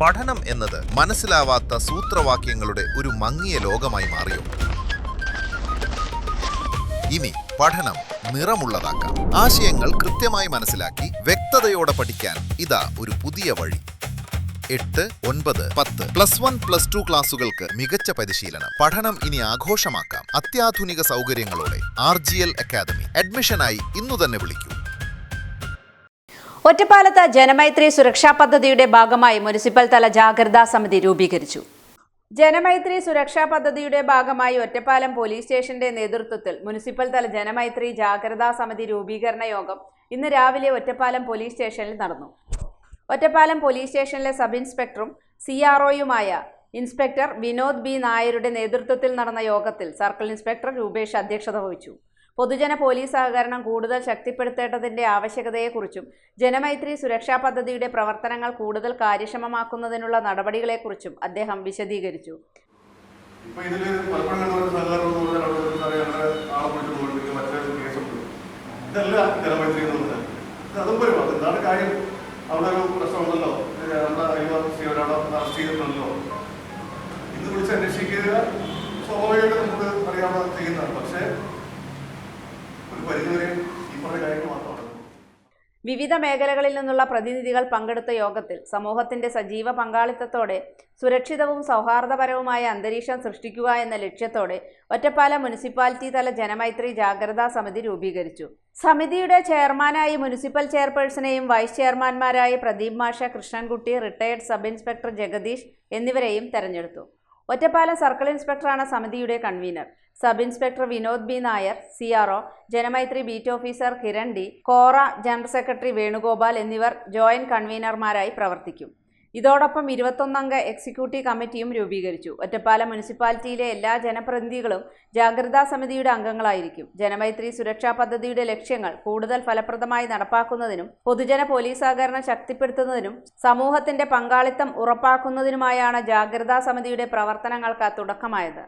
പഠനം എന്നത് മനസ്സിലാവാത്ത സൂത്രവാക്യങ്ങളുടെ ഒരു മങ്ങിയ ലോകമായി മാറിയോ? ഇനി പഠനം നിറമുള്ളതാക്കാം. ആശയങ്ങൾ കൃത്യമായി മനസ്സിലാക്കി വ്യക്തതയോടെ പഠിക്കാൻ ഇതാ ഒരു പുതിയ വഴി. 8, 9, 10 +1, +2 ക്ലാസുകൾക്ക് മികച്ച പരിശീലനം. പഠനം ഇനി ആഘോഷമാക്കാം. അത്യാധുനിക സൗകര്യങ്ങളോടെ RGL അക്കാദമി. അഡ്മിഷനായി ഇന്നു തന്നെ വിളിക്കൂ. ഒറ്റപ്പാലത്ത് ജനമൈത്രി സുരക്ഷാ പദ്ധതിയുടെ ഭാഗമായി മുനിസിപ്പൽ തല ജാഗ്രതാ സമിതി രൂപീകരിച്ചു. ജനമൈത്രി സുരക്ഷാ പദ്ധതിയുടെ ഭാഗമായി ഒറ്റപ്പാലം പോലീസ് സ്റ്റേഷന്റെ നേതൃത്വത്തിൽ മുനിസിപ്പൽ തല ജനമൈത്രി ജാഗ്രതാ സമിതി രൂപീകരണ യോഗം ഇന്ന് രാവിലെ ഒറ്റപ്പാലം പോലീസ് സ്റ്റേഷനിൽ നടന്നു. ഒറ്റപ്പാലം പോലീസ് സ്റ്റേഷനിലെ സബ് ഇൻസ്പെക്ടറും CROയുമായ ഇൻസ്പെക്ടർ വിനോദ് B. നായരുടെ നേതൃത്വത്തിൽ നടന്ന യോഗത്തിൽ സർക്കിൾ ഇൻസ്പെക്ടർ രൂപേഷ് അധ്യക്ഷത വഹിച്ചു. പൊതുജന പോലീസ് സഹകരണം കൂടുതൽ ശക്തിപ്പെടുത്തേണ്ടതിന്റെ ആവശ്യകതയെക്കുറിച്ചും ജനമൈത്രി സുരക്ഷാ പദ്ധതിയുടെ പ്രവർത്തനങ്ങൾ കൂടുതൽ കാര്യക്ഷമമാക്കുന്നതിനുള്ള നടപടികളെക്കുറിച്ചും അദ്ദേഹം വിശദീകരിച്ചു. അവിടെ ഒരു പ്രശ്നമുണ്ടല്ലോ, നമ്മുടെ അയൽവാസി ഒരാളോ അറസ്റ്റ് ചെയ്തിട്ടുണ്ടല്ലോ, ഇത് വിളിച്ച് അന്വേഷിക്കുക സ്വാഭാവികമായിട്ട് നമുക്ക് അറിയാവുന്ന ചെയ്യുന്നതാണ്. പക്ഷേ ഒരു പരിധിവരെ ഈ പറഞ്ഞ കാര്യങ്ങൾ മാത്രമാണ്. വിവിധ മേഖലകളിൽ നിന്നുള്ള പ്രതിനിധികൾ പങ്കെടുത്ത യോഗത്തിൽ സമൂഹത്തിന്റെ സജീവ പങ്കാളിത്തത്തോടെ സുരക്ഷിതവും സൗഹാർദ്ദപരവുമായ അന്തരീക്ഷം സൃഷ്ടിക്കുക എന്ന ലക്ഷ്യത്തോടെ ഒറ്റപ്പാലം മുനിസിപ്പാലിറ്റി തല ജനമൈത്രി ജാഗ്രതാ സമിതി രൂപീകരിച്ചു. സമിതിയുടെ ചെയർമാനായി മുനിസിപ്പൽ ചെയർപേഴ്സണെയും വൈസ് ചെയർമാൻമാരായി പ്രദീപ് മാഷ, Krishnankutty, retired sub inspector Jagadish എന്നിവരെയും തെരഞ്ഞെടുത്തു. ഒറ്റപ്പാലം സർക്കിൾ ഇൻസ്പെക്ടറാണ് സമിതിയുടെ കൺവീനർ. Sub inspector Vinod B. Nair, CRO, Janamaithri beat officer Kiran D., കോറ ജനറൽ സെക്രട്ടറി വേണുഗോപാൽ എന്നിവർ ജോയിന്റ് കൺവീനർമാരായി പ്രവർത്തിക്കും. ഇതോടൊപ്പം 21 അംഗ എക്സിക്യൂട്ടീവ് കമ്മിറ്റിയും രൂപീകരിച്ചു. ഒറ്റപ്പാലം മുനിസിപ്പാലിറ്റിയിലെ എല്ലാ ജനപ്രതിനിധികളും ജാഗ്രതാ സമിതിയുടെ അംഗങ്ങളായിരിക്കും. ജനമൈത്രി സുരക്ഷാ പദ്ധതിയുടെ ലക്ഷ്യങ്ങൾ കൂടുതൽ ഫലപ്രദമായി നടപ്പാക്കുന്നതിനും പൊതുജന പോലീസ് സഹകരണം ശക്തിപ്പെടുത്തുന്നതിനും സമൂഹത്തിന്റെ പങ്കാളിത്തം ഉറപ്പാക്കുന്നതിനുമായാണ് ജാഗ്രതാ സമിതിയുടെ പ്രവർത്തനങ്ങൾക്ക് തുടക്കമായത്.